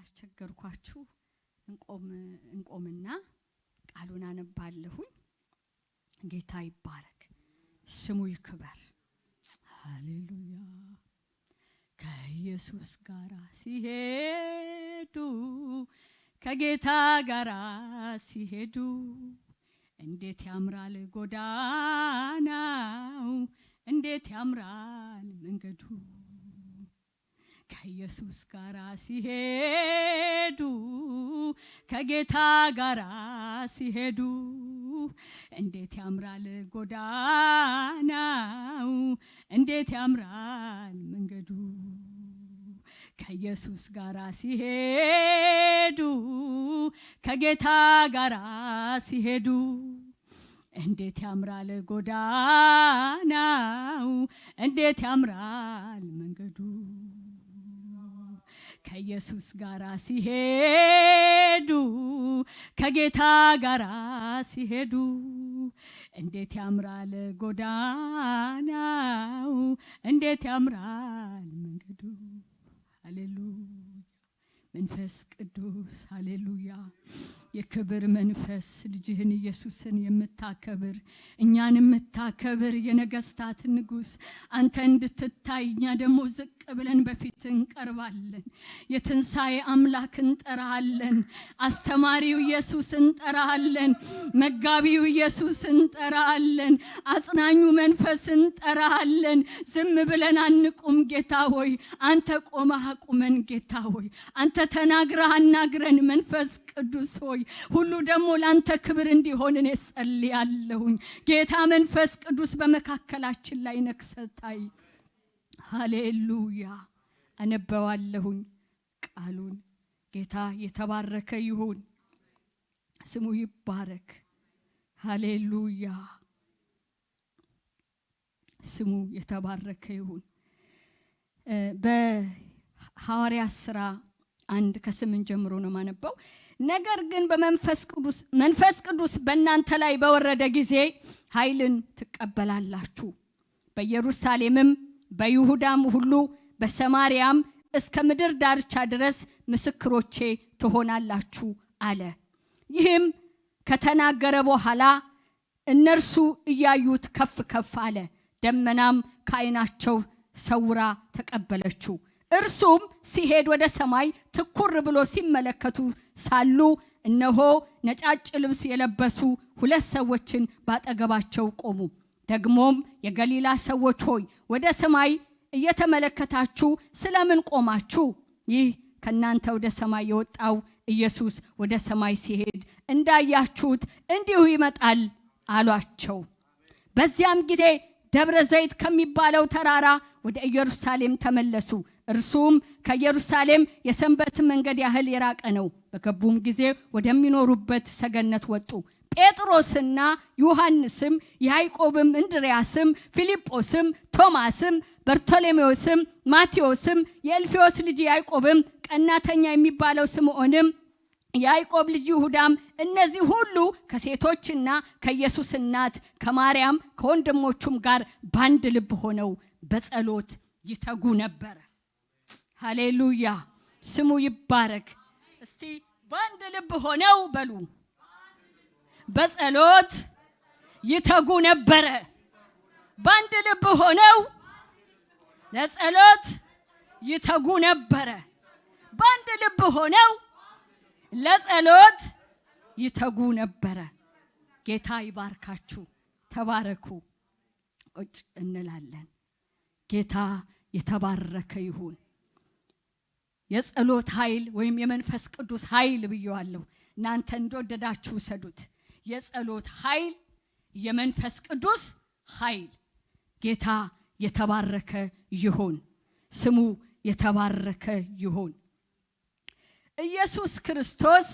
ካላስቸገርኳችሁ እንቆምና ቃሉን አነባለሁ። ጌታ ይባረክ፣ ስሙ ይክበር። ሃሌሉያ። ከኢየሱስ ጋር ሲሄዱ ከጌታ ጋር ሲሄዱ እንዴት ያምራል ጎዳናው፣ እንዴት ያምራል መንገዱ። ከኢየሱስ ጋር ሲሄዱ ከጌታ ጋር ሲሄዱ እንዴት ያምራል ጎዳናው፣ እንዴት ያምራል መንገዱ። ከኢየሱስ ጋር ሲሄዱ ከጌታ ጋር ሲሄዱ እንዴት ያምራል ጎዳናው፣ እንዴት ያምራል መንገዱ። ከኢየሱስ ጋር ሲሄዱ ከጌታ ጋር ሲሄዱ እንዴት ያምራል ጎዳናው፣ እንዴት ያምራል መንገዱ። ሃሌሉያ። መንፈስ ቅዱስ ሃሌሉያ። የክብር መንፈስ ልጅህን ኢየሱስን የምታከብር እኛን የምታከብር የነገስታት ንጉስ አንተ እንድትታይ እኛ ደግሞ ዝቅ ብለን በፊት እንቀርባለን። የትንሣኤ አምላክ እንጠራሃለን። አስተማሪው ኢየሱስ እንጠራሃለን። መጋቢው ኢየሱስ እንጠራሃለን። አጽናኙ መንፈስ እንጠራሃለን። ዝም ብለን አንቁም ጌታ ሆይ፣ አንተ ቆመህ አቁመን ጌታ ሆይ፣ አንተ ተናግረህ አናግረን መንፈስ ቅዱስ ሆይ፣ ሁሉ ደግሞ ላንተ ክብር እንዲሆን እኔ ጸልያለሁኝ። ጌታ መንፈስ ቅዱስ በመካከላችን ላይ ነክሰታይ። ሃሌሉያ። አነበዋለሁኝ ቃሉን። ጌታ የተባረከ ይሁን፣ ስሙ ይባረክ። ሃሌሉያ፣ ስሙ የተባረከ ይሁን። በሐዋርያት ሥራ 1:8 ጀምሮ ነው ማነበው። ነገር ግን መንፈስ ቅዱስ በእናንተ ላይ በወረደ ጊዜ ኃይልን ትቀበላላችሁ፣ በኢየሩሳሌምም በይሁዳም ሁሉ በሰማርያም እስከ ምድር ዳርቻ ድረስ ምስክሮቼ ትሆናላችሁ አለ። ይህም ከተናገረ በኋላ እነርሱ እያዩት ከፍ ከፍ አለ፣ ደመናም ከዓይናቸው ሰውራ ተቀበለችው። እርሱም ሲሄድ ወደ ሰማይ ትኩር ብሎ ሲመለከቱ ሳሉ እነሆ ነጫጭ ልብስ የለበሱ 2 ሰዎችን ባጠገባቸው ቆሙ። ደግሞም የገሊላ ሰዎች ሆይ ወደ ሰማይ እየተመለከታችሁ ስለምን ቆማችሁ? ይህ ከናንተ ወደ ሰማይ የወጣው ኢየሱስ ወደ ሰማይ ሲሄድ እንዳያችሁት እንዲሁ ይመጣል አሏቸው። በዚያም ጊዜ ደብረ ዘይት ከሚባለው ተራራ ወደ ኢየሩሳሌም ተመለሱ። እርሱም ከኢየሩሳሌም የሰንበት መንገድ ያህል የራቀ ነው። በገቡም ጊዜ ወደሚኖሩበት ሰገነት ወጡ። ጴጥሮስና ዮሐንስም ያዕቆብም እንድርያስም ፊልጶስም ቶማስም በርቶሎሜዎስም ማቴዎስም የእልፍዮስ ልጅ ያዕቆብም ቀናተኛ የሚባለው ስምዖንም ያዕቆብ ልጅ ይሁዳም እነዚህ ሁሉ ከሴቶችና ከኢየሱስ እናት ከማርያም ከወንድሞቹም ጋር ባንድ ልብ ሆነው በጸሎት ይተጉ ነበር። ሃሌሉያ፣ ስሙ ይባረክ። እስቲ ባንድ ልብ ሆነው በሉ። በጸሎት ይተጉ ነበር። ባንድ ልብ ሆነው ለጸሎት ይተጉ ነበር። ባንድ ልብ ሆነው ለጸሎት ይተጉ ነበር። ጌታ ይባርካችሁ፣ ተባረኩ። ቁጭ እንላለን። ጌታ የተባረከ ይሁን። የጸሎት ኃይል ወይም የመንፈስ ቅዱስ ኃይል ብየዋለሁ። እናንተ እንደወደዳችሁ ሰዱት። የጸሎት ኃይል፣ የመንፈስ ቅዱስ ኃይል። ጌታ የተባረከ ይሁን፣ ስሙ የተባረከ ይሁን። ኢየሱስ ክርስቶስ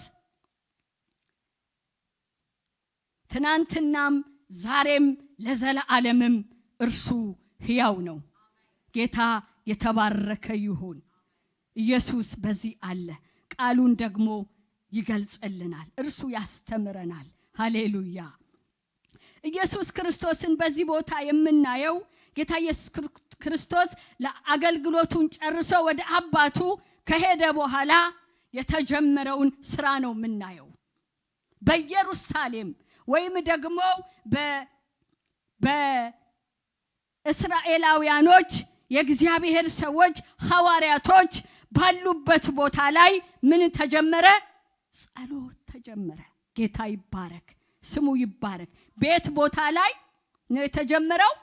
ትናንትናም ዛሬም ለዘለዓለምም እርሱ ሕያው ነው። ጌታ የተባረከ ይሁን። ኢየሱስ በዚህ አለ። ቃሉን ደግሞ ይገልጽልናል፣ እርሱ ያስተምረናል። ሃሌሉያ። ኢየሱስ ክርስቶስን በዚህ ቦታ የምናየው ጌታ ኢየሱስ ክርስቶስ ለአገልግሎቱን ጨርሶ ወደ አባቱ ከሄደ በኋላ የተጀመረውን ስራ ነው የምናየው። በኢየሩሳሌም ወይም ደግሞ በእስራኤላውያኖች የእግዚአብሔር ሰዎች ሐዋርያቶች ባሉበት ቦታ ላይ ምን ተጀመረ? ጸሎት ተጀመረ። ጌታ ይባረክ፣ ስሙ ይባረክ። ቤት ቦታ ላይ ነው የተጀመረው።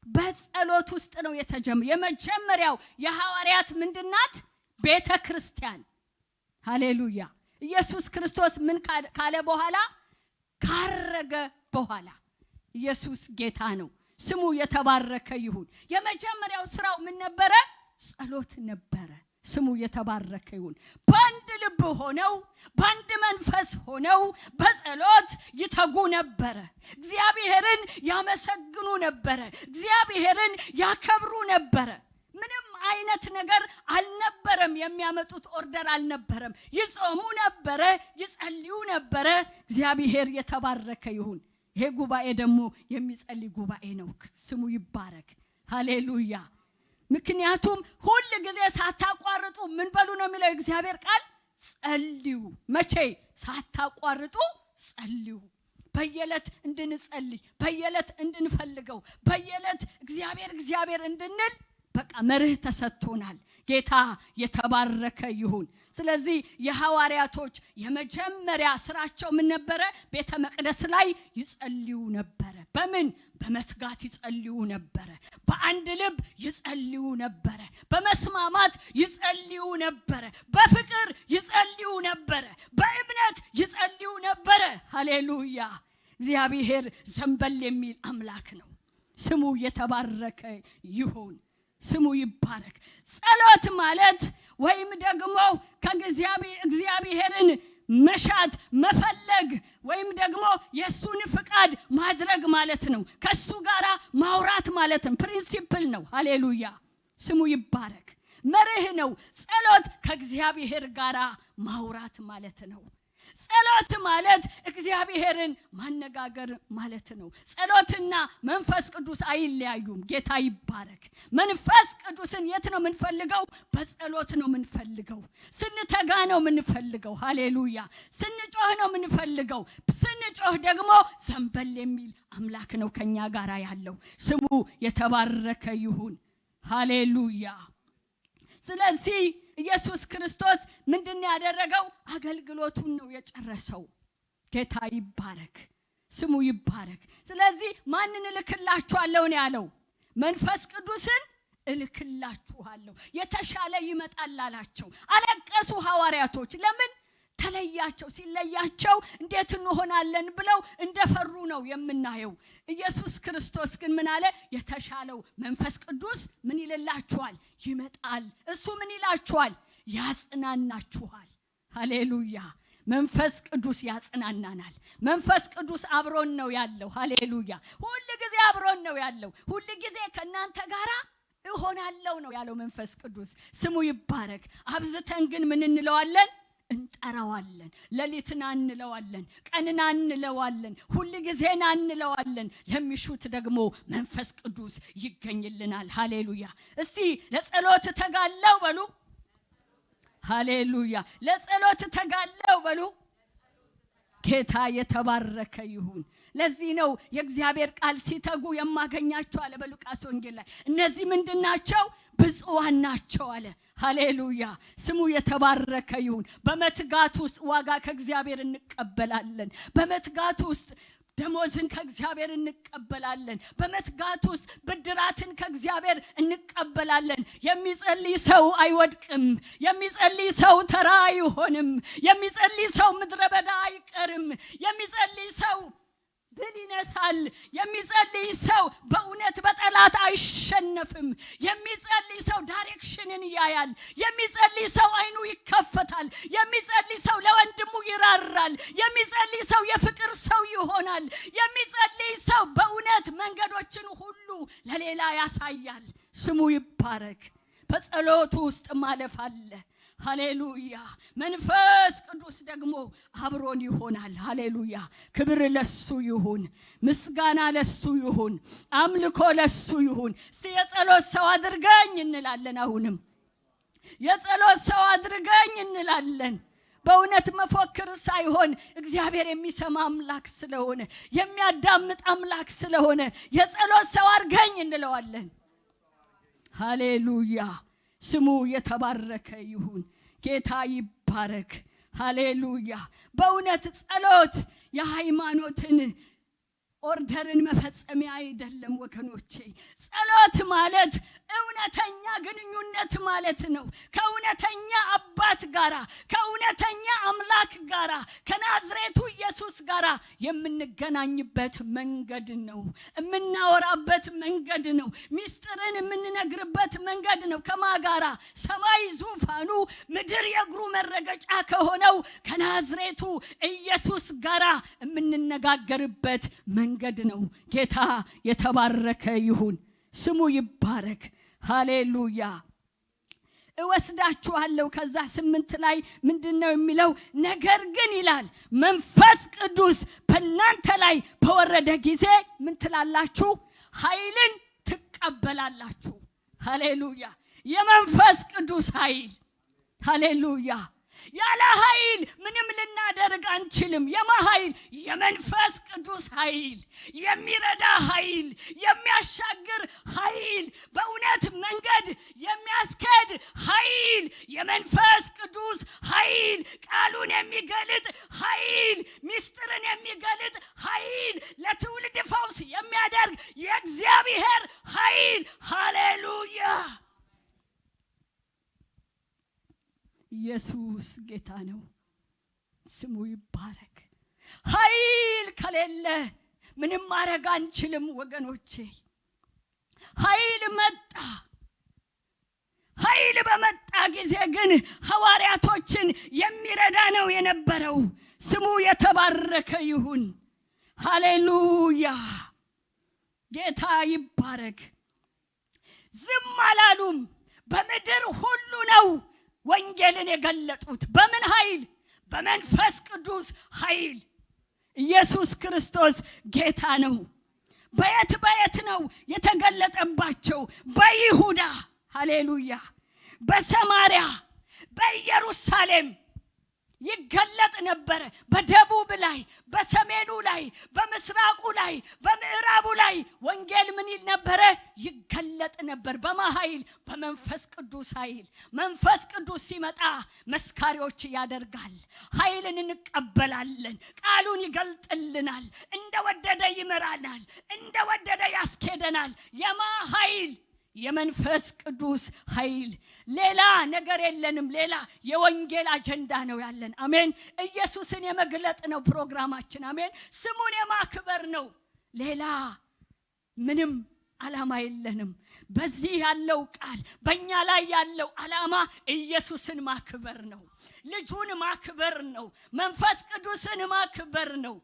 በጸሎት ውስጥ ነው የተጀመረው። የመጀመሪያው የሐዋርያት ምንድናት? ቤተ ክርስቲያን። ሃሌሉያ። ኢየሱስ ክርስቶስ ምን ካለ በኋላ? ካረገ በኋላ። ኢየሱስ ጌታ ነው፣ ስሙ የተባረከ ይሁን። የመጀመሪያው ስራው ምን ነበረ? ጸሎት ነበረ። ስሙ የተባረከ ይሁን። በአንድ ልብ ሆነው በአንድ መንፈስ ሆነው በጸሎት ይተጉ ነበረ። እግዚአብሔርን ያመሰግኑ ነበረ። እግዚአብሔርን ያከብሩ ነበረ። ምንም አይነት ነገር አልነበረም። የሚያመጡት ኦርደር አልነበረም። ይጾሙ ነበረ፣ ይጸልዩ ነበረ። እግዚአብሔር የተባረከ ይሁን። ይሄ ጉባኤ ደግሞ የሚጸልይ ጉባኤ ነው። ስሙ ይባረክ። ሃሌሉያ። ምክንያቱም ሁሉ ጊዜ ሳታቋርጡ ምን በሉ ነው የሚለው እግዚአብሔር ቃል? ጸልዩ። መቼ? ሳታቋርጡ ጸልዩ። በየዕለት እንድንጸልይ፣ በየዕለት እንድንፈልገው፣ በየዕለት እግዚአብሔር እንድንል በቃ መርህ ተሰጥቶናል። ጌታ የተባረከ ይሁን። ስለዚህ የሐዋርያቶች የመጀመሪያ ስራቸው ምን ነበረ? ቤተ መቅደስ ላይ ይጸልዩ ነበረ። በምን? በመትጋት ይጸልዩ ነበረ። በአንድ ልብ ይጸልዩ ነበረ። በመስማማት ይጸልዩ ነበረ። በፍቅር ይጸልዩ ነበረ። በእምነት ይጸልዩ ነበረ። ሃሌሉያ። እግዚአብሔር ዘንበል የሚል አምላክ ነው። ስሙ የተባረከ ይሁን። ስሙ ይባረክ። ጸሎት ማለት ወይም ደግሞ እግዚአብሔርን መሻት መፈለግ ወይም ደግሞ የሱን ፍቃድ ማድረግ ማለት ነው። ከሱ ጋራ ማውራት ማለት ነው። ፕሪንሲፕል ነው። ሃሌሉያ። ስሙ ይባረክ። መርህ ነው። ጸሎት ከእግዚአብሔር ጋራ ማውራት ማለት ነው። ጸሎት ማለት እግዚአብሔርን ማነጋገር ማለት ነው። ጸሎትና መንፈስ ቅዱስ አይለያዩም። ጌታ ይባረክ። መንፈስ ቅዱስን የት ነው የምንፈልገው? በጸሎት ነው የምንፈልገው። ስንተጋ ነው የምንፈልገው። ሃሌሉያ። ስንጮህ ነው የምንፈልገው። ስንጮህ ደግሞ ዘንበል የሚል አምላክ ነው ከኛ ጋር ያለው። ስሙ የተባረከ ይሁን። ሃሌሉያ። ስለዚህ ኢየሱስ ክርስቶስ ምንድን ያደረገው? አገልግሎቱን ነው የጨረሰው። ጌታ ይባረክ፣ ስሙ ይባረክ። ስለዚህ ማንን እልክላችኋለሁ ነው ያለው? መንፈስ ቅዱስን እልክላችኋለሁ። የተሻለ ይመጣል አላቸው። አለቀሱ ሐዋርያቶች። ለምን ተለያቸው? ሲለያቸው እንዴት እንሆናለን ብለው እንደፈሩ ነው የምናየው። ኢየሱስ ክርስቶስ ግን ምን አለ? የተሻለው መንፈስ ቅዱስ ምን ይልላችኋል? ይመጣል። እሱ ምን ይላችኋል? ያጽናናችኋል። ሃሌሉያ። መንፈስ ቅዱስ ያጽናናናል። መንፈስ ቅዱስ አብሮን ነው ያለው። ሃሌሉያ። ሁሉ ጊዜ አብሮን ነው ያለው። ሁሉ ጊዜ ከናንተ ጋራ እሆናለሁ ነው ያለው መንፈስ ቅዱስ። ስሙ ይባረክ። አብዝተን ግን ምን እንለዋለን? እንጠራዋለን። ሌሊትና እንለዋለን፣ ቀንና እንለዋለን፣ ሁሉ ጊዜና እንለዋለን። ለሚሹት ደግሞ መንፈስ ቅዱስ ይገኝልናል። ሃሌሉያ። እስቲ ለጸሎት ተጋለው በሉ። ሃሌሉያ። ለጸሎት ተጋለው በሉ። ጌታ የተባረከ ይሁን። ለዚህ ነው የእግዚአብሔር ቃል ሲተጉ የማገኛቸው አለ በሉቃስ ወንጌል ላይ። እነዚህ ምንድናቸው? ብፁዓን ናቸው አለ። ሃሌሉያ። ስሙ የተባረከ ይሁን። በመትጋት ውስጥ ዋጋ ከእግዚአብሔር እንቀበላለን። በመትጋት ውስጥ ደሞዝን ከእግዚአብሔር እንቀበላለን። በመትጋት ውስጥ ብድራትን ከእግዚአብሔር እንቀበላለን። የሚጸልይ ሰው አይወድቅም። የሚጸልይ ሰው ተራ አይሆንም። የሚጸልይ ሰው ምድረ በዳ አይቀርም። የሚጸልይ ሰው ድል ይነሳል። የሚጸልይ ሰው በእውነት በጠላት አይሸነፍም። የሚጸልይ ሰው ዳይሬክሽንን ያያል። የሚጸልይ ሰው አይኑ ይከፈታል። የሚጸልይ ሰው ለወንድሙ ይራራል። የሚጸልይ ሰው የፍቅር ሰው ይሆናል። የሚጸልይ ሰው በእውነት መንገዶችን ሁሉ ለሌላ ያሳያል። ስሙ ይባረክ። በጸሎቱ ውስጥ ማለፍ አለ። ሃሌሉያ። መንፈስ ቅዱስ ደግሞ አብሮን ይሆናል። ሃሌሉያ። ክብር ለሱ ይሁን፣ ምስጋና ለሱ ይሁን፣ አምልኮ ለሱ ይሁን። የጸሎት ሰው አድርገኝ እንላለን። አሁንም የጸሎት ሰው አድርገኝ እንላለን። እንላለን። በእውነት መፎክር ሳይሆን እግዚአብሔር የሚሰማ አምላክ ስለሆነ የሚያዳምጥ አምላክ ስለሆነ የጸሎት ሰው አድርገኝ እንለዋለን። ሃሌሉያ ስሙ የተባረከ ይሁን። ጌታ ይባረክ። ሃሌሉያ በእውነት ጸሎት የሃይማኖትን ኦርደርን መፈጸሚያ አይደለም ወገኖቼ። ጸሎት ማለት እውነተኛ ግንኙነት ማለት ነው። ከእውነተኛ አባት ጋራ ከእውነተኛ አምላክ ጋራ ከናዝሬቱ ኢየሱስ ጋራ የምንገናኝበት መንገድ ነው። የምናወራበት መንገድ ነው። ሚስጥርን የምንነግርበት መንገድ ነው። ከማጋራ ሰማይ ዙፋኑ ምድር የእግሩ መረገጫ ከሆነው ከናዝሬቱ ኢየሱስ ጋራ የምንነጋገርበት መንገድ ነው። ጌታ የተባረከ ይሁን። ስሙ ይባረክ። ሃሌሉያ እወስዳችኋለሁ። ከዛ 8 ላይ ምንድነው የሚለው? ነገር ግን ይላል መንፈስ ቅዱስ በእናንተ ላይ በወረደ ጊዜ ምን ትላላችሁ? ኃይልን ትቀበላላችሁ። ሃሌሉያ የመንፈስ ቅዱስ ኃይል። ሃሌሉያ ያለ ኃይል ምንም ልናደርግ አንችልም። የኃይል የመንፈስ ቅዱስ ኃይል፣ የሚረዳ ኃይል፣ የሚያሻግር ኃይል፣ በእውነት መንገድ የሚያስከድ ኃይል፣ የመንፈስ ቅዱስ ኃይል፣ ቃሉን የሚገልጥ ኃይል፣ ሚስጥርን የሚገልጥ ኃይል፣ ለትውልድ ፈውስ የሚያደርግ የእግዚአብሔር ኃይል። ሃሌሉያ ኢየሱስ ጌታ ነው። ስሙ ይባረክ። ኃይል ከሌለ ምንም ማድረግ አንችልም ወገኖቼ። ኃይል መጣ። ኃይል በመጣ ጊዜ ግን ሐዋርያቶችን የሚረዳ ነው የነበረው። ስሙ የተባረከ ይሁን። ሃሌሉያ ጌታ ይባረክ። ዝም አላሉም። በምድር ሁሉ ነው ወንጌልን የገለጡት። በምን ኃይል? በመንፈስ ቅዱስ ኃይል። ኢየሱስ ክርስቶስ ጌታ ነው። በየት ነው የተገለጠባቸው? በይሁዳ ሃሌሉያ፣ በሰማርያ፣ በኢየሩሳሌም ይገለጥ ነበር። በደቡብ ላይ፣ በሰሜኑ ላይ፣ በምስራቁ ላይ፣ በምዕራቡ ላይ ወንጌል ምን ይል ነበር? ይገለጥ ነበር። በማኃይል? በመንፈስ ቅዱስ ኃይል። መንፈስ ቅዱስ ሲመጣ መስካሪዎች ያደርጋል። ኃይልን እንቀበላለን። ቃሉን ይገልጥልናል። እንደወደደ ይመራናል። እንደወደደ ያስኬደናል። የማኃይል? የመንፈስ ቅዱስ ኃይል። ሌላ ነገር የለንም። ሌላ የወንጌል አጀንዳ ነው ያለን። አሜን። ኢየሱስን የመግለጥ ነው ፕሮግራማችን። አሜን። ስሙን የማክበር ነው። ሌላ ምንም ዓላማ የለንም። በዚህ ያለው ቃል በእኛ ላይ ያለው ዓላማ ኢየሱስን ማክበር ነው። ልጁን ማክበር ነው። መንፈስ ቅዱስን ማክበር ነው።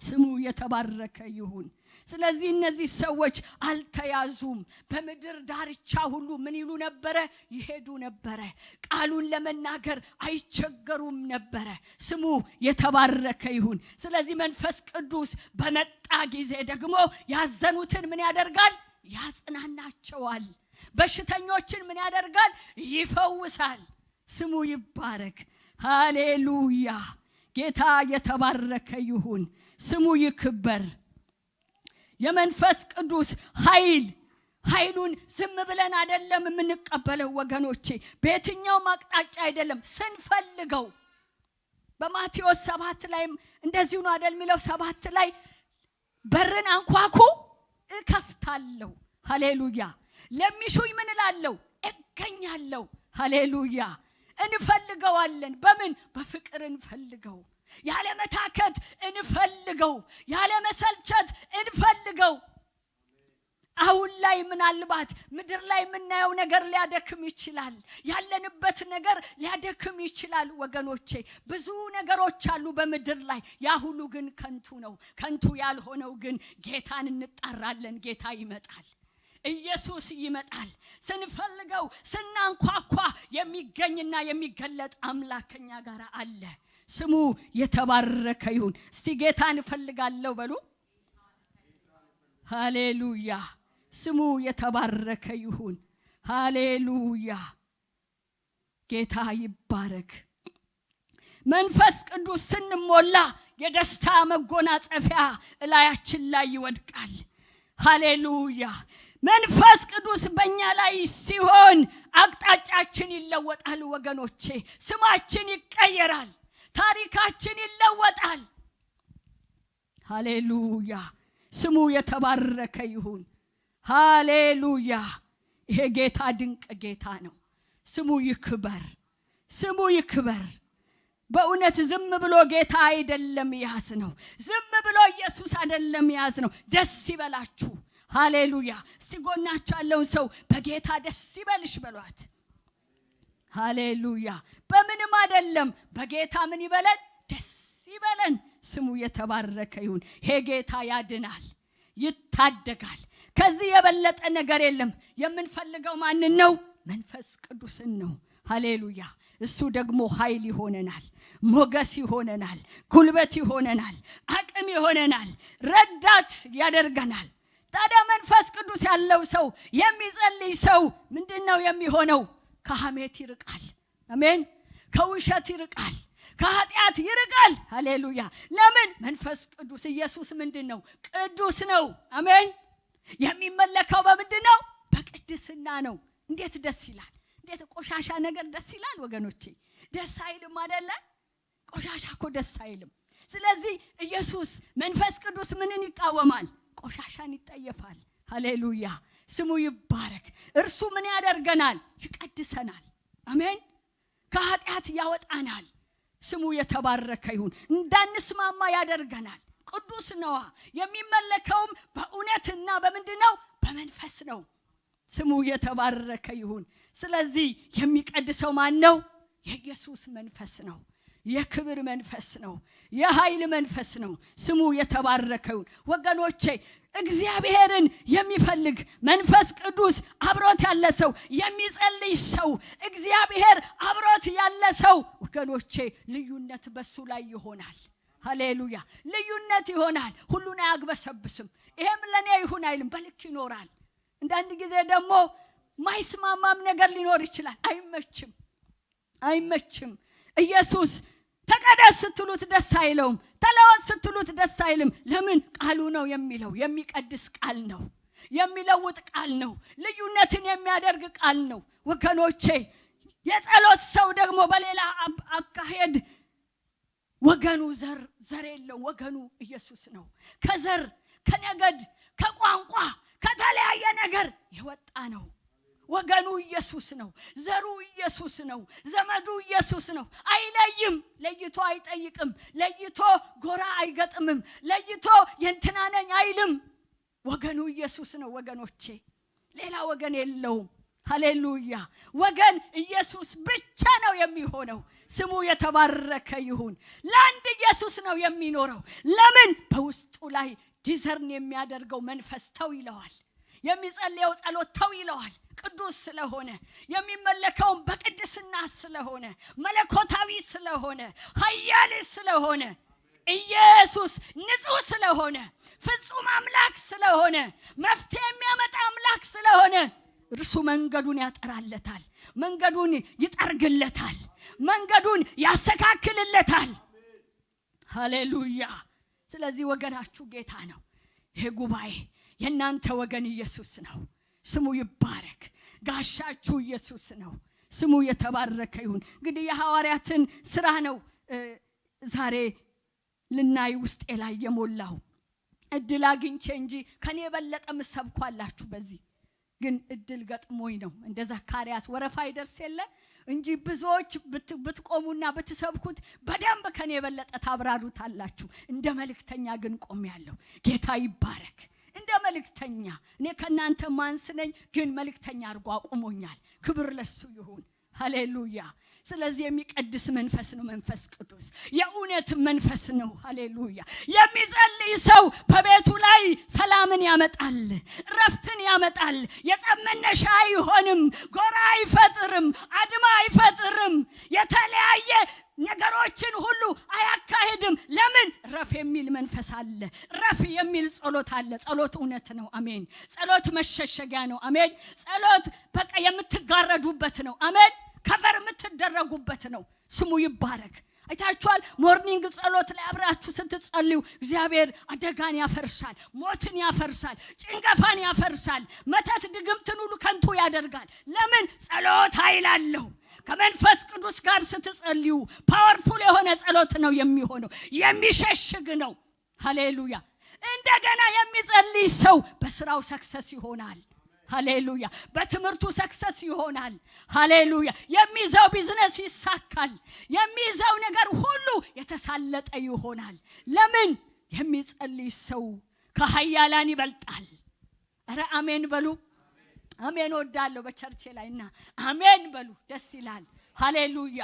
ስሙ የተባረከ ይሁን። ስለዚህ እነዚህ ሰዎች አልተያዙም። በምድር ዳርቻ ሁሉ ምን ይሉ ነበረ? ይሄዱ ነበረ። ቃሉን ለመናገር አይቸገሩም ነበረ። ስሙ የተባረከ ይሁን። ስለዚህ መንፈስ ቅዱስ በመጣ ጊዜ ደግሞ ያዘኑትን ምን ያደርጋል? ያጽናናቸዋል። በሽተኞችን ምን ያደርጋል? ይፈውሳል። ስሙ ይባረክ። ሃሌሉያ ጌታ የተባረከ ይሁን። ስሙ ይክበር። የመንፈስ ቅዱስ ኃይሉን ዝም ብለን አይደለም የምንቀበለው ወገኖቼ። በየትኛውም አቅጣጫ አይደለም፣ ስንፈልገው። በማቴዎስ 7 ላይ እንደዚሁ ነው አይደል የሚለው? 7 ላይ በርን አንኳኩ እከፍታለሁ። ሃሌሉያ ለሚሹኝ ምን እላለሁ? እገኛለሁ። ሃሌሉያ እንፈልገዋለን። በምን? በፍቅር እንፈልገው። ያለ መታከት እንፈልገው። ያለ መሰልቸት እንፈልገው። አሁን ላይ ምናልባት ምድር ላይ የምናየው ነገር ሊያደክም ይችላል። ያለንበት ነገር ሊያደክም ይችላል ወገኖቼ። ብዙ ነገሮች አሉ በምድር ላይ። ያ ሁሉ ግን ከንቱ ነው። ከንቱ ያልሆነው ግን ጌታን እንጣራለን። ጌታ ይመጣል። ኢየሱስ ይመጣል። ስንፈልገው ስናንኳኳ የሚገኝና የሚገለጥ አምላክ ከኛ ጋር አለ። ስሙ የተባረከ ይሁን። እስቲ ጌታን እፈልጋለሁ በሉ። ሃሌሉያ ስሙ የተባረከ ይሁን። ሃሌሉያ ጌታ ይባረክ። መንፈስ ቅዱስ ስንሞላ የደስታ መጎናጸፊያ እላያችን ላይ ይወድቃል። ሃሌሉያ። መንፈስ ቅዱስ በእኛ ላይ ሲሆን አቅጣጫችን ይለወጣል ወገኖቼ። ስማችን ይቀየራል፣ ታሪካችን ይለወጣል። ሃሌሉያ። ስሙ የተባረከ ይሁን። ሃሌሉያ። ይሄ ጌታ ድንቅ ጌታ ነው። ስሙ ይክበር፣ ስሙ ይክበር። በእውነት ዝም ብሎ ጌታ አይደለም ያዝ ነው። ዝም ብሎ ኢየሱስ አይደለም ያዝ ነው። ደስ ይበላችሁ። ሃሌሉያ። ሲጎናችሁ ያለውን ሰው በጌታ ደስ ይበልሽ በሏት። ሃሌሉያ። በምንም አይደለም፣ በጌታ ምን ይበለን? ደስ ይበለን። ስሙ የተባረከ ይሁን። ይሄ ጌታ ያድናል፣ ይታደጋል። ከዚህ የበለጠ ነገር የለም። የምንፈልገው ማንን ነው? መንፈስ ቅዱስን ነው። ሃሌሉያ። እሱ ደግሞ ኃይል ይሆነናል፣ ሞገስ ይሆነናል፣ ጉልበት ይሆነናል፣ አቅም ይሆነናል፣ ረዳት ያደርገናል። ታዲያ መንፈስ ቅዱስ ያለው ሰው የሚጸልይ ሰው ምንድነው የሚሆነው? ከሐሜት ይርቃል። አሜን። ከውሸት ይርቃል፣ ከኃጢአት ይርቃል። ሃሌሉያ። ለምን? መንፈስ ቅዱስ ኢየሱስ ምንድነው? ቅዱስ ነው። አሜን። የሚመለከው በምንድነው? በቅድስና ነው። እንዴት ደስ ይላል! እንዴት ቆሻሻ ነገር ደስ ይላል ወገኖቼ። ደስ አይልም አይደለ? ቆሻሻ እኮ ደስ አይልም። ስለዚህ ኢየሱስ መንፈስ ቅዱስ ምንን ይቃወማል? ቆሻሻን ይጠየፋል። ሃሌሉያ። ስሙ ይባረክ። እርሱ ምን ያደርገናል? ይቀድሰናል። አሜን። ከኃጢአት ያወጣናል። ስሙ የተባረከ ይሁን። እንዳንስማማ ያደርገናል። ቅዱስ ነው። የሚመለከውም በእውነትና በምንድነው? በመንፈስ ነው። ስሙ የተባረከ ይሁን። ስለዚህ የሚቀድሰው ማን ነው? የኢየሱስ መንፈስ ነው። የክብር መንፈስ ነው። የኃይል መንፈስ ነው። ስሙ የተባረከ ይሁን። ወገኖቼ እግዚአብሔርን የሚፈልግ መንፈስ ቅዱስ አብሮት ያለ ሰው፣ የሚጸልይ ሰው፣ እግዚአብሔር አብሮት ያለ ሰው ወገኖቼ ልዩነት በሱ ላይ ይሆናል። ሃሌሉያ። ልዩነት ይሆናል። ሁሉን አያግበሰብስም። ይሄም ለኔ ይሁን አይልም፣ በልክ ይኖራል። አንዳንድ ጊዜ ደግሞ ማይስማማም ነገር ሊኖር ይችላል። አይመችም። ኢየሱስ ተቀደስ ስትሉት ደስ አይለውም። ተለወጥ ስትሉት ደስ አይልም። ለምን? ቃሉ ነው የሚለው። የሚቀድስ ቃል ነው፣ የሚለውጥ ቃል ነው፣ ልዩነትን የሚያደርግ ቃል ነው። ወገኖቼ የጸሎት ሰው ደግሞ በሌላ አካሄድ ወገኑ ዘር የለው። ወገኑ ኢየሱስ ነው። ከዘር ከነገድ ከቋንቋ ከተለያየ ነገር የወጣ ነው። ወገኑ ኢየሱስ ነው። ዘሩ ኢየሱስ ነው። ዘመዱ ኢየሱስ ነው። አይለይም። ለይቶ አይጠይቅም። ለይቶ ጎራ አይገጥምም። ለይቶ የእንትና ነኝ አይልም። ወገኑ ኢየሱስ ነው ወገኖቼ፣ ሌላ ወገን የለውም። ሃሌሉያ። ወገን ኢየሱስ ብቻ ነው የሚሆነው። ስሙ የተባረከ ይሁን። ለአንድ ኢየሱስ ነው የሚኖረው። ለምን? በውስጡ ላይ ዲዘርን የሚያደርገው መንፈስ ተው ይለዋል። የሚጸልየው ጸሎት ተው ይለዋል። ቅዱስ ስለሆነ፣ የሚመለከው በቅድስና ስለሆነ፣ መለኮታዊ ስለሆነ፣ ኃያል ስለሆነ፣ ኢየሱስ ንጹህ ስለሆነ፣ ፍጹም አምላክ ስለሆነ፣ መፍትሄ የሚያመጣ አምላክ ስለሆነ እርሱ መንገዱን ያጠራለታል፣ መንገዱን ይጠርግለታል፣ መንገዱን ያስተካክልለታል። ሃሌሉያ። ስለዚህ ወገናችሁ ጌታ ነው። ይሄ ጉባኤ የእናንተ ወገን ኢየሱስ ነው። ስሙ ይባረክ። ጋሻችሁ ኢየሱስ ነው። ስሙ የተባረከ ይሁን። እንግዲህ የሐዋርያትን ስራ ነው ዛሬ ልናይ ውስጤ ላይ የሞላው። እድል አግኝቼ እንጂ ከኔ የበለጠ ምሰብኳላችሁ። በዚህ ግን እድል ገጥሞኝ ነው። እንደ ዘካርያስ ወረፋ ይደርስ የለ እንጂ ብዙዎች ብትቆሙና ብትሰብኩት በደንብ ከኔ የበለጠ ታብራሩታላችሁ። እንደ መልእክተኛ ግን ቆሜያለሁ። ጌታ ይባረክ። እንደ መልእክተኛ እኔ ከናንተ ማንስ ነኝ፣ ግን መልእክተኛ አድርጎ አቁሞኛል። ክብር ለሱ ይሁን። ሃሌሉያ። ስለዚህ የሚቀድስ መንፈስ ነው መንፈስ ቅዱስ፣ የእውነት መንፈስ ነው። ሃሌሉያ። የሚጸልይ ሰው በቤቱ ላይ ሰላምን ያመጣል፣ ረፍትን ያመጣል። የጸብ መነሻ አይሆንም፣ ጎራ አይፈጥርም፣ አድማ አይፈጥርም፣ የተለያየ ነገሮችን ሁሉ አያካሂድም። ለምን? ረፍ የሚል መንፈስ አለ። ረፍ የሚል ጸሎት አለ። ጸሎት እውነት ነው። አሜን። ጸሎት መሸሸጊያ ነው። አሜን። ጸሎት በቃ የምትጋረዱበት ነው። አሜን። ከቨር የምትደረጉበት ነው። ስሙ ይባረክ። አይታችኋል። ሞርኒንግ ጸሎት ላይ አብራችሁ ስትጸልዩ እግዚአብሔር አደጋን ያፈርሳል፣ ሞትን ያፈርሳል፣ ጭንገፋን ያፈርሳል፣ መተት ድግምትን ሁሉ ከንቱ ያደርጋል። ለምን? ጸሎት ኃይል አለው። ከመንፈስ ቅዱስ ጋር ስትጸልዩ ፓወርፉል የሆነ ጸሎት ነው የሚሆነው፣ የሚሸሽግ ነው። ሃሌሉያ። እንደገና የሚጸልይ ሰው በስራው ሰክሰስ ይሆናል። ሃሌሉያ። በትምህርቱ ሰክሰስ ይሆናል። ሃሌሉያ። የሚይዘው ቢዝነስ ይሳካል። የሚይዘው ነገር ሁሉ የተሳለጠ ይሆናል። ለምን? የሚጸልይ ሰው ከኃያላን ይበልጣል። ኧረ አሜን በሉ። አሜን ወዳለሁ በቸርቼ ላይና አሜን በሉ። ደስ ይላል። ሃሌሉያ።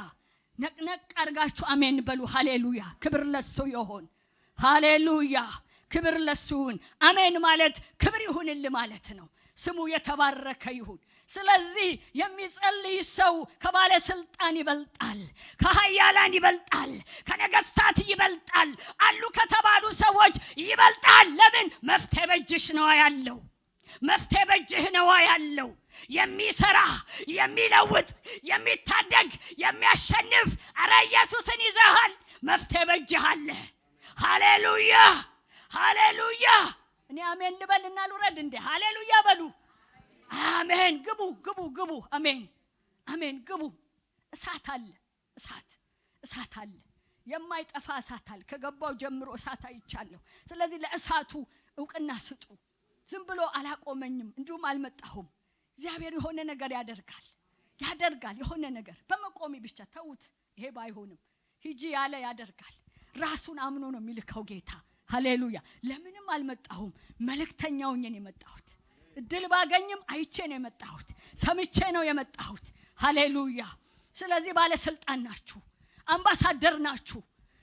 ነቅነቅ አርጋችሁ አሜን በሉ። ሃሌሉያ። ክብር ለሱ ይሁን። ሃሌሉያ። ክብር ለሱ ይሁን። አሜን ማለት ክብር ይሁንልህ ማለት ነው። ስሙ የተባረከ ይሁን። ስለዚህ የሚጸልይ ሰው ከባለስልጣን ይበልጣል፣ ከኃያላን ይበልጣል፣ ከነገስታት ይበልጣል፣ አሉ ከተባሉ ሰዎች ይበልጣል። ለምን? መፍትሄ በእጅሽ ነው ያለው። መፍትሄ በእጅህ ነው ያለው። የሚሰራ የሚለውጥ የሚታደግ የሚያሸንፍ አረ ኢየሱስን ይዘሃል። መፍትሄ በእጅህ አለ። ሃሌሉያ ሃሌሉያ። እኔ አሜን ልበልና ልውረድ እንዴ? ሃሌሉያ በሉ። አሜን። ግቡ ግቡ ግቡ። አሜን አሜን። ግቡ። እሳት አለ። እሳት አለ። የማይጠፋ እሳት አለ። ከገባው ጀምሮ እሳት አይቻለሁ። ስለዚህ ለእሳቱ ዕውቅና ስጡ። ዝም ብሎ አላቆመኝም፣ እንዲሁም አልመጣሁም። እግዚአብሔር የሆነ ነገር ያደርጋል። የሆነ ነገር በመቆሚ ብቻ ተውት። ይሄ ባይሆንም ሂጂ ያለ ያደርጋል። ራሱን አምኖ ነው የሚልከው ጌታ። ሃሌሉያ። ለምንም አልመጣሁም፣ መልእክተኛው ነኝ የመጣሁት። እድል ባገኝም አይቼ ነው የመጣሁት፣ ሰምቼ ነው የመጣሁት። ሃሌሉያ። ስለዚህ ባለስልጣን ናችሁ፣ አምባሳደር ናችሁ፣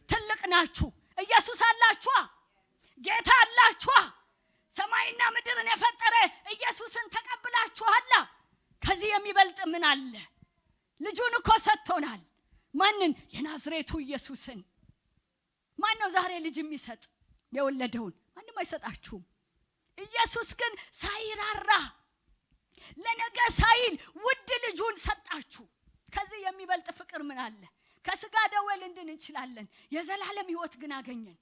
ትልቅ ናችሁ። ኢየሱስ አላችሁ፣ ጌታ አላችሁ። ሰማይና ምድርን የፈጠረ ኢየሱስን ተቀብላችኋል። ከዚህ የሚበልጥ ምን አለ? ልጁን እኮ ሰጥቶናል። ማንን? የናዝሬቱ ኢየሱስን። ማን ነው ዛሬ ልጅ የሚሰጥ? የወለደውን። ማንም አይሰጣችሁም። ኢየሱስ ግን ሳይራራ ለነገ ሳይል ውድ ልጁን ሰጣችሁ። ከዚህ የሚበልጥ ፍቅር ምን አለ? ከስጋ ደዌ ልንድን እንችላለን፣ የዘላለም ሕይወት ግን አገኘን።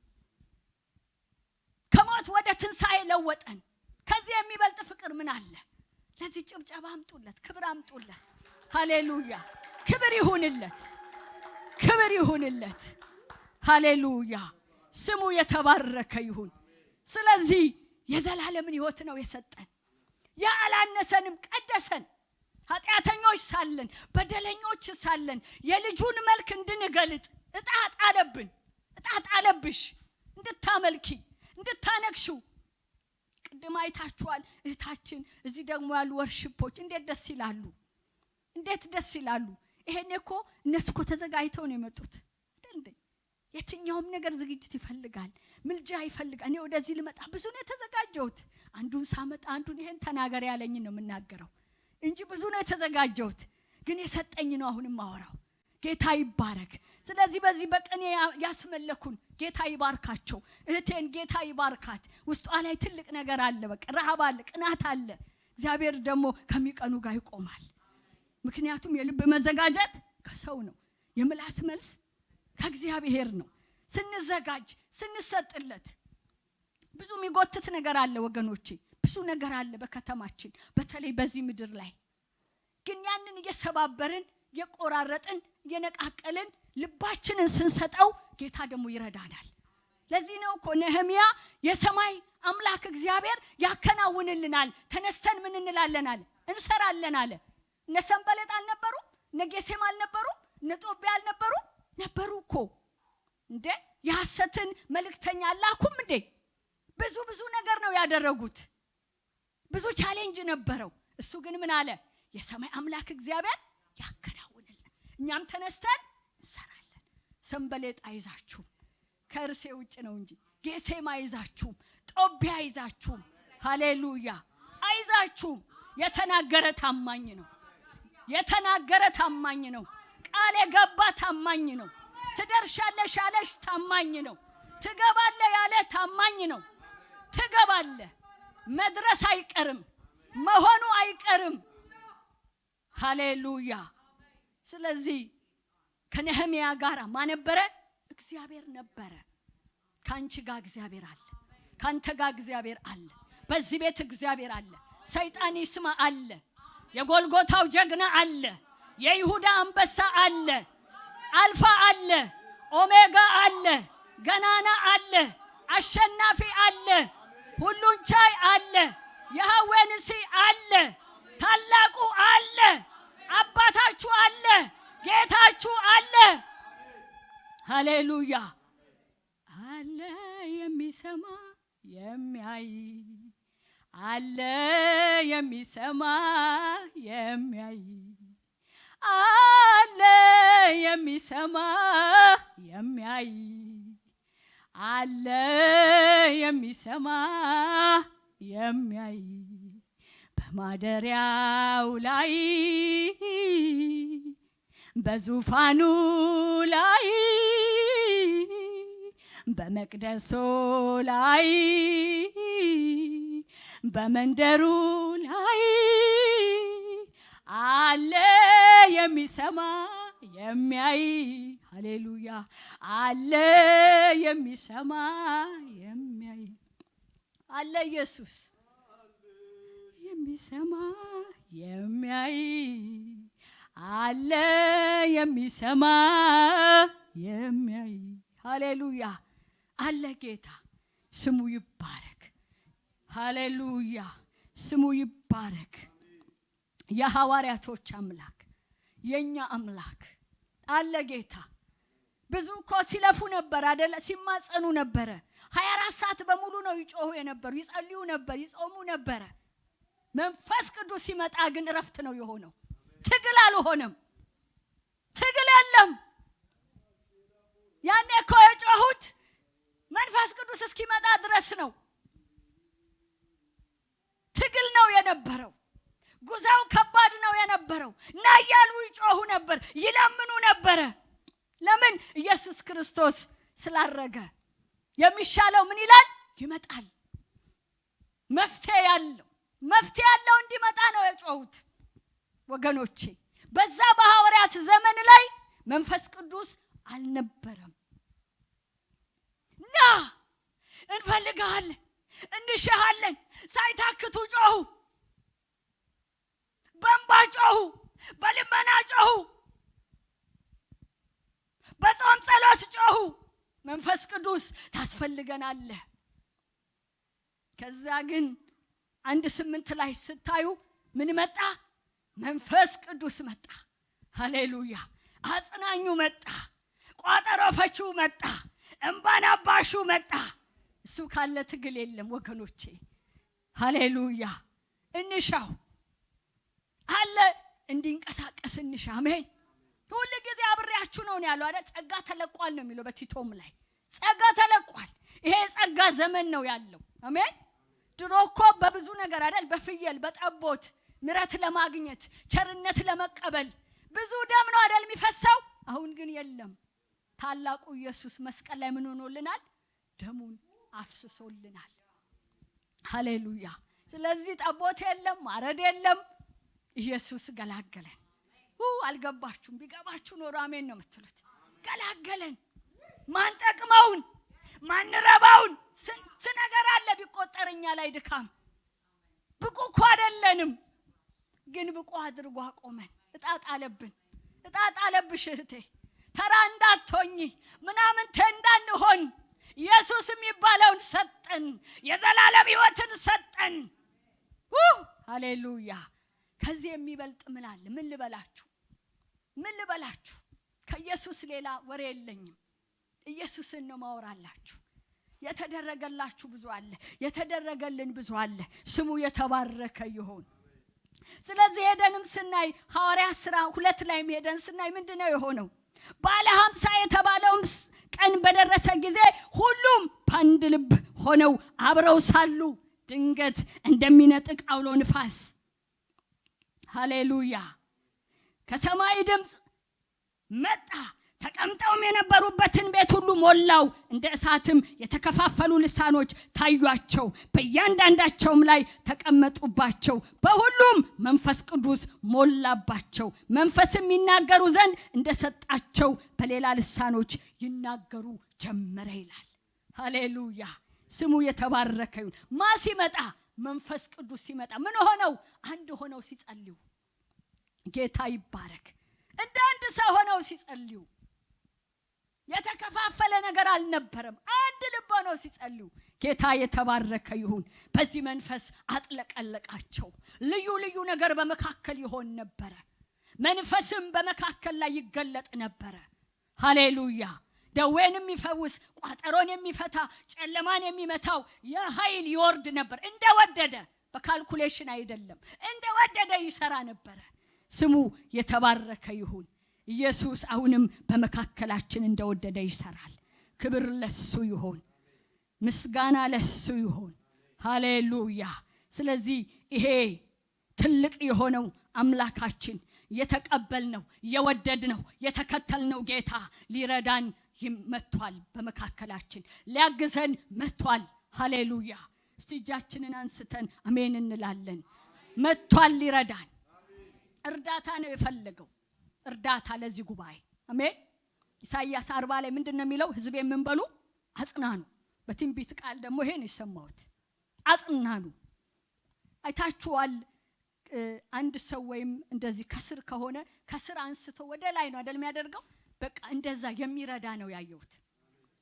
ከሞት ወደ ትንሣኤ ለወጠን። ከዚህ የሚበልጥ ፍቅር ምን አለ? ለዚህ ጭብጨባ አምጡለት፣ ክብር አምጡለት። ሃሌሉያ። ክብር ይሁንለት፣ ክብር ይሁንለት። ሃሌሉያ። ስሙ የተባረከ ይሁን። ስለዚህ የዘላለምን ሕይወት ነው የሰጠን። ያላነሰንም ቀደሰን። ኃጢአተኞች ሳለን በደለኞች ሳለን የልጁን መልክ እንድንገልጥ ዕጣ ጣለብሽ እንድታመልኪ እንድታነክሽው። ቅድም አይታችኋል እህታችን። እዚህ ደግሞ ያሉ ወርሺፖች እንዴት ደስ ይላሉ! እንዴት ደስ ይላሉ! ይሄኔ እኮ እነሱ እኮ ተዘጋጅተው ነው የመጡት አይደል? የትኛውም ነገር ዝግጅት ይፈልጋል፣ ምልጃ ይፈልጋል። እኔ ወደዚህ ልመጣ ብዙ ነው የተዘጋጀሁት። አንዱን ሳመጣ አንዱን ይሄን ተናገር ያለኝ ነው የምናገረው እንጂ ብዙ ነው የተዘጋጀሁት። ግን የሰጠኝ ነው አሁንም ማወራው። ጌታ ይባረክ። ስለዚህ በዚህ በቀን ያስመለኩን ጌታ ይባርካቸው። እህቴን ጌታ ይባርካት። ውስጧ ላይ ትልቅ ነገር አለ። በቃ ረሃብ አለ፣ ቅናት አለ። እግዚአብሔር ደግሞ ከሚቀኑ ጋር ይቆማል። ምክንያቱም የልብ መዘጋጀት ከሰው ነው፣ የምላስ መልስ ከእግዚአብሔር ነው። ስንዘጋጅ ስንሰጥለት ብዙ የሚጎትት ነገር አለ ወገኖቼ፣ ብዙ ነገር አለ በከተማችን፣ በተለይ በዚህ ምድር ላይ። ግን ያንን እየሰባበርን የቆራረጥን የነቃቀልን ልባችንን ስንሰጠው ጌታ ደግሞ ይረዳናል። ለዚህ ነው እኮ ነህምያ የሰማይ አምላክ እግዚአብሔር ያከናውንልናል፣ ተነስተን ምን እንላለን አለ፣ እንሰራለን አለ። እነ ሰንበሌጥ አልነበሩ? እነ ጌሴም አልነበሩ? እነ ጦቢያ አልነበሩ? ነበሩ እኮ እንዴ። የሐሰትን መልእክተኛ አላኩም እንዴ? ብዙ ነገር ነው ያደረጉት። ብዙ ቻሌንጅ ነበረው። እሱ ግን ምን አለ? የሰማይ አምላክ እግዚአብሔር ያከናውንልናል፣ እኛም ተነስተን እንሰራለን። ሰንበሌጥ አይዛችሁም፣ ከእርሴ ውጭ ነው እንጂ ጌሴም አይዛችሁም፣ ጦቢያ አይዛችሁም። ሃሌሉያ አይዛችሁም። የተናገረ ታማኝ ነው። የተናገረ ታማኝ ነው። ቃል የገባ ታማኝ ነው። ትደርሻለሽ ያለሽ ታማኝ ነው። ትገባለህ ያለ ታማኝ ነው። ትገባለህ። መድረስ አይቀርም፣ መሆኑ አይቀርም። ሃሌሉያ ስለዚህ ከነህምያ ጋር ማን ነበረ? እግዚአብሔር ነበረ። ካንቺ ጋር እግዚአብሔር አለ። ካንተ ጋር እግዚአብሔር አለ። በዚህ ቤት እግዚአብሔር አለ። ሰይጣን ይስማ አለ። የጎልጎታው ጀግና አለ። የይሁዳ አንበሳ አለ። አልፋ አለ። ኦሜጋ አለ። ገናና አለ። አሸናፊ አለ። ሁሉን ቻይ አለ። የሐዌ ንስሐ አለ። ታላቁ አለ። አባታችሁ አለ። ጌታችሁ አለ። ሃሌሉያ አለ። የሚሰማ የሚያይ አለ። የሚሰማ የሚያይ አለ። የሚሰማ የሚያይ አለ። የሚሰማ የሚያይ በማደሪያው ላይ በዙፋኑ ላይ በመቅደሱ ላይ በመንደሩ ላይ አለ። የሚሰማ የሚያይ ሃሌሉያ አለ። የሚሰማ የሚያይ አለ። ኢየሱስ የሚሰማ የሚያይ አለ። የሚሰማ የሚያይ ሃሌሉያ አለ። ጌታ ስሙ ይባረክ። ሃሌሉያ ስሙ ይባረክ። የሐዋርያቶች አምላክ የኛ አምላክ አለ ጌታ። ብዙ እኮ ሲለፉ ነበር አይደለ? ሲማጸኑ ነበረ። 24 ሰዓት በሙሉ ነው ይጮሁ የነበሩ፣ ይጸልዩ ነበር፣ ይጾሙ ነበር። መንፈስ ቅዱስ ሲመጣ ግን እረፍት ነው የሆነው። ትግል አልሆነም። ትግል የለም። ያኔ እኮ የጮሁት መንፈስ ቅዱስ እስኪመጣ ድረስ ነው። ትግል ነው የነበረው። ጉዛው ከባድ ነው የነበረው። ናያሉ ይጮሁ ነበር፣ ይለምኑ ነበር። ለምን? ኢየሱስ ክርስቶስ ስላረገ። የሚሻለው ምን ይላል? ይመጣል። መፍትሄ ያለው እንዲመጣ ነው የጮሁት ወገኖቼ። በዛ በሐዋርያት ዘመን ላይ መንፈስ ቅዱስ አልነበረም። ና እንፈልጋለን፣ እንሻሃለን ሳይታክቱ ጮሁ። በእንባ ጮሁ፣ በልመና ጮሁ፣ በጾም ጸሎት ጮሁ። መንፈስ ቅዱስ ታስፈልገናለህ። ከዛ ግን 1:8 ላይ ስታዩ ምን መጣ? መንፈስ ቅዱስ መጣ። ሃሌሉያ አጽናኙ መጣ። ቋጠሮ ፈቺው መጣ። እንባን አባሹ መጣ። እሱ ካለ ትግል የለም ወገኖቼ። ሃሌሉያ እንሻው አለ እንዲንቀሳቀስ እንሻ። አሜን። ሁሉ ጊዜ አብሬያችሁ ነው ያለው አይደል? ጸጋ ተለቋል ነው የሚለው በቲቶም ላይ። ጸጋ ተለቋል። ይሄ ጸጋ ዘመን ነው ያለው። አሜን። ድሮ እኮ በብዙ ነገር አይደል? በፍየል በጠቦት ምሕረት ለማግኘት ቸርነት ለመቀበል ብዙ ደም ነው አይደል የሚፈሰው? አሁን ግን የለም። ታላቁ ኢየሱስ መስቀል ላይ ምን ሆኖልናል? ደሙን አፍስሶልናል። ሃሌሉያ። ስለዚህ ጠቦት የለም፣ ማረድ የለም። ኢየሱስ ገላገለን። አልገባችሁም? ቢገባችሁ ኖሮ አሜን ነው የምትሉት። ገላገለን። ማን ጠቅመውን ማን ረባውን ስንት ነገር አለ ቢቆጠርኛ ላይ ድካም። ብቁ እኮ አይደለንም፣ ግን ብቁ አድርጎ አቆመን። እጣጣ አለብሽ እህቴ። ተራ እንዳትሆኚ ምናምን እንዳንሆን ኢየሱስ የሚባለውን ሰጠን። የዘላለም ሕይወትን ሰጠን። ሃሌሉያ። ከዚህ የሚበልጥ ምን አለ? ምን ልበላችሁ? ከኢየሱስ ሌላ ወሬ የለኝም። ኢየሱስን ነው ማወራላችሁ። የተደረገላችሁ ብዙ አለ፣ የተደረገልን ብዙ አለ። ስሙ የተባረከ ይሁን። ስለዚህ ሄደንም ስናይ ሐዋርያት ሥራ 2 ላይ ሄደን ስናይ ምንድነው የሆነው? ባለ 50 የተባለውም ቀን በደረሰ ጊዜ ሁሉም በአንድ ልብ ሆነው አብረው ሳሉ ድንገት እንደሚነጥቅ አውሎ ንፋስ ሃሌሉያ ከሰማይ ድምፅ መጣ፣ ተቀምጠውም የነበሩበትን ቤት ሁሉ ሞላው። እንደ እሳትም የተከፋፈሉ ልሳኖች ታዩአቸው፣ በእያንዳንዳቸውም ላይ ተቀመጡባቸው። በሁሉም መንፈስ ቅዱስ ሞላባቸው። መንፈስም ይናገሩ ዘንድ እንደሰጣቸው በሌላ ልሳኖች ይናገሩ ጀመረ ይላል። ሃሌሉያ! ስሙ የተባረከ ይሁን። ማ ሲመጣ? መንፈስ ቅዱስ ሲመጣ ምን ሆነው? አንድ ሆነው ሲጸልዩ። ጌታ ይባረክ። እንደ አንድ ሰው ሆነው ሲጸልዩ፣ የተከፋፈለ ነገር አልነበረም። አንድ ልብ ሆነው ሲጸልዩ። ጌታ የተባረከ ይሁን። በዚህ መንፈስ አጥለቀለቃቸው። ልዩ ልዩ ነገር በመካከል ይሆን ነበረ። መንፈስም በመካከል ላይ ይገለጥ ነበረ። ሃሌሉያ! ደዌን የሚፈውስ፣ ቋጠሮን የሚፈታ፣ ጨለማን የሚመታው የኃይል ይወርድ ነበር። እንደወደደ፣ በካልኩሌሽን አይደለም፣ እንደወደደ ይሰራ ነበረ። ስሙ የተባረከ ይሁን። ኢየሱስ አሁንም በመካከላችን እንደወደደ ይሰራል። ክብር ለሱ ይሁን፣ ምስጋና ለሱ ይሁን። ሃሌሉያ! ስለዚህ ይሄ ትልቅ የሆነው አምላካችን የተቀበልነው፣ የወደድነው፣ የተከተልነው ጌታ ሊረዳን መጥቷል። በመካከላችን ሊያግዘን መጥቷል። ሃሌሉያ! እስቲ እጃችንን አንስተን አሜን እንላለን። መጥቷል ሊረዳን። እርዳታ ነው የፈለገው፣ እርዳታ ለዚህ ጉባኤ። አሜን። ኢሳይያስ 40 ላይ ምንድነው የሚለው? ሕዝቤ ምን በሉ? አጽናኑ። በትንቢት ቃል ደግሞ ይሄን ይሰማውት፣ አጽናኑ። አይታችኋል? አንድ ሰው ወይም እንደዚህ ከስር ከሆነ ከስር አንስቶ ወደ ላይ ነው አይደል የሚያደርገው? በቃ እንደዛ የሚረዳ ነው ያየሁት።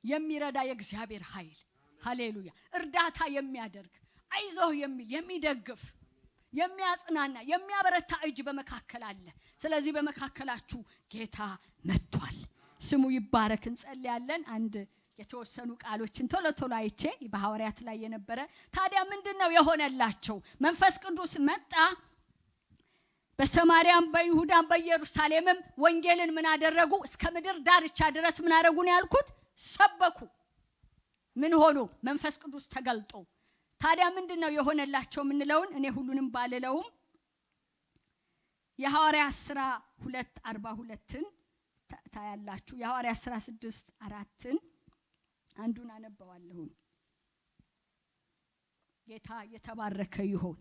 የሚረዳ የእግዚአብሔር ኃይል። ሃሌሉያ! እርዳታ የሚያደርግ፣ አይዞህ የሚል፣ የሚደግፍ፣ የሚያጽናና፣ የሚያበረታ እጅ በመካከል አለ። ስለዚህ በመካከላችሁ ጌታ መጥቷል። ስሙ ይባረክ። እንጸልያለን። አንድ የተወሰኑ ቃሎችን ቶሎ ቶሎ አይቼ በሐዋርያት ላይ የነበረ ታዲያ ምንድነው የሆነላቸው? መንፈስ ቅዱስ መጣ። በሰማርያም በይሁዳም በኢየሩሳሌምም ወንጌልን ምን አደረጉ? እስከ ምድር ዳርቻ ድረስ ምን አደረጉ ነው ያልኩት? ሰበኩ። ምን ሆኖ? መንፈስ ቅዱስ ተገልጦ። ታዲያ ምንድነው የሆነላቸው ምንለውን እኔ ሁሉንም ባልለውም የሐዋርያት ሥራ 2:42ን ታያላችሁ። የሐዋርያት ሥራ 6:4ን አንዱን አነበዋለሁ። ጌታ የተባረከ ይሁን።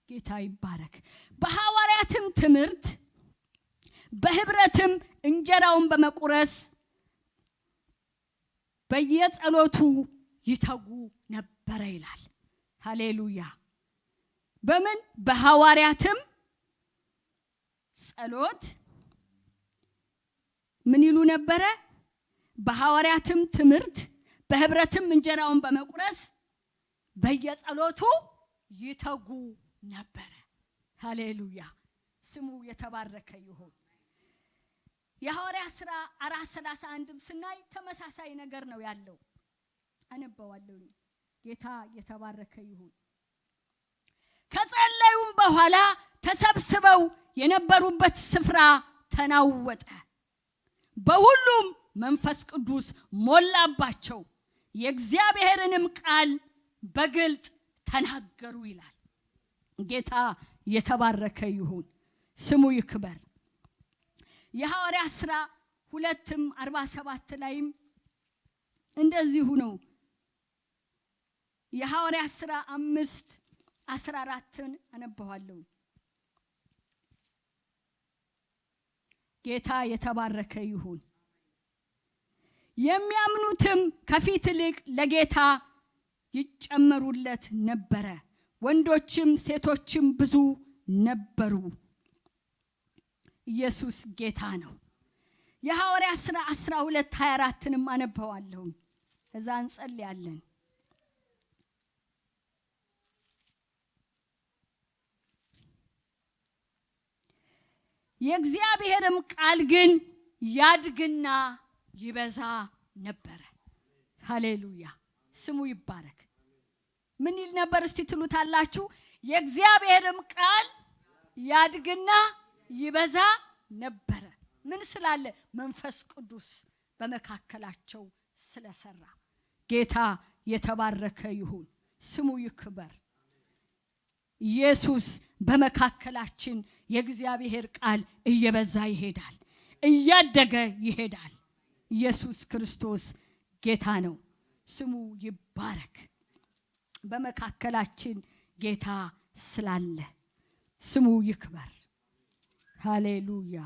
ጌታ ይባረክ። በሐዋርያትም ትምህርት በህብረትም እንጀራውን በመቁረስ በየጸሎቱ ይተጉ ነበር ይላል። ሃሌሉያ! በምን? በሐዋርያትም ጸሎት ምን ይሉ ነበረ? በሐዋርያትም ትምህርት በህብረትም እንጀራውን በመቁረስ በየጸሎቱ ይተጉ ነበር። ሃሌሉያ! ስሙ የተባረከ ይሁን። የሐዋርያት ሥራ 4:31 ስናይ ተመሳሳይ ነገር ነው ያለው። አነበዋለሁ። ጌታ የተባረከ ይሁን። ከጸለዩም በኋላ ተሰብስበው የነበሩበት ስፍራ ተናወጠ፣ በሁሉም መንፈስ ቅዱስ ሞላባቸው፣ የእግዚአብሔርንም ቃል በግልጥ ተናገሩ ይላል። ጌታ የተባረከ ይሁን፣ ስሙ ይክበር። የሐዋርያት ሥራ 2:47 ላይም እንደዚሁ ነው። የሐዋርያት ሥራ 5:14ን አነበዋለሁ። ጌታ የተባረከ ይሁን። የሚያምኑትም ከፊት ይልቅ ለጌታ ይጨመሩለት ነበረ፣ ወንዶችም ሴቶችም ብዙ ነበሩ። ኢየሱስ ጌታ ነው። የሐዋርያት ሥራ 12:24ንም አነበዋለሁ። ከዛ እንጸልያለን። የእግዚአብሔርም ቃል ግን ያድግና ይበዛ ነበረ። ሃሌሉያ! ስሙ ይባረክ። ምን ይል ነበር እስቲ ትሉታላችሁ? የእግዚአብሔርም ቃል ያድግና ይበዛ ነበረ። ምን ስላለ? መንፈስ ቅዱስ በመካከላቸው ስለሰራ። ጌታ የተባረከ ይሁን፣ ስሙ ይክበር። ኢየሱስ በመካከላችን የእግዚአብሔር ቃል እየበዛ ይሄዳል፣ እያደገ ይሄዳል። ኢየሱስ ክርስቶስ ጌታ ነው፣ ስሙ ይባረክ። በመካከላችን ጌታ ስላለ ስሙ ይክበር። ሃሌሉያ።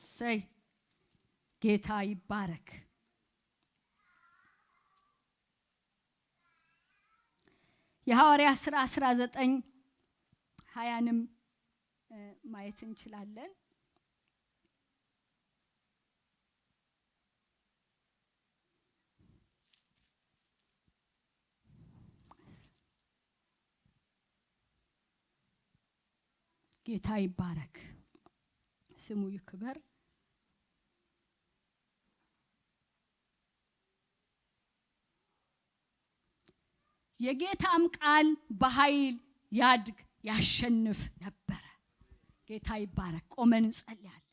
ሰይ ጌታ ይባረክ። የሐዋርያት ሥራ 19:20ንም ማየት እንችላለን። ጌታ ይባረክ፣ ስሙ ይክበር። የጌታም ቃል በኃይል ያድግ ያሸንፍ ነበረ። ጌታ ይባረክ። ቆመን እንጸልያለን።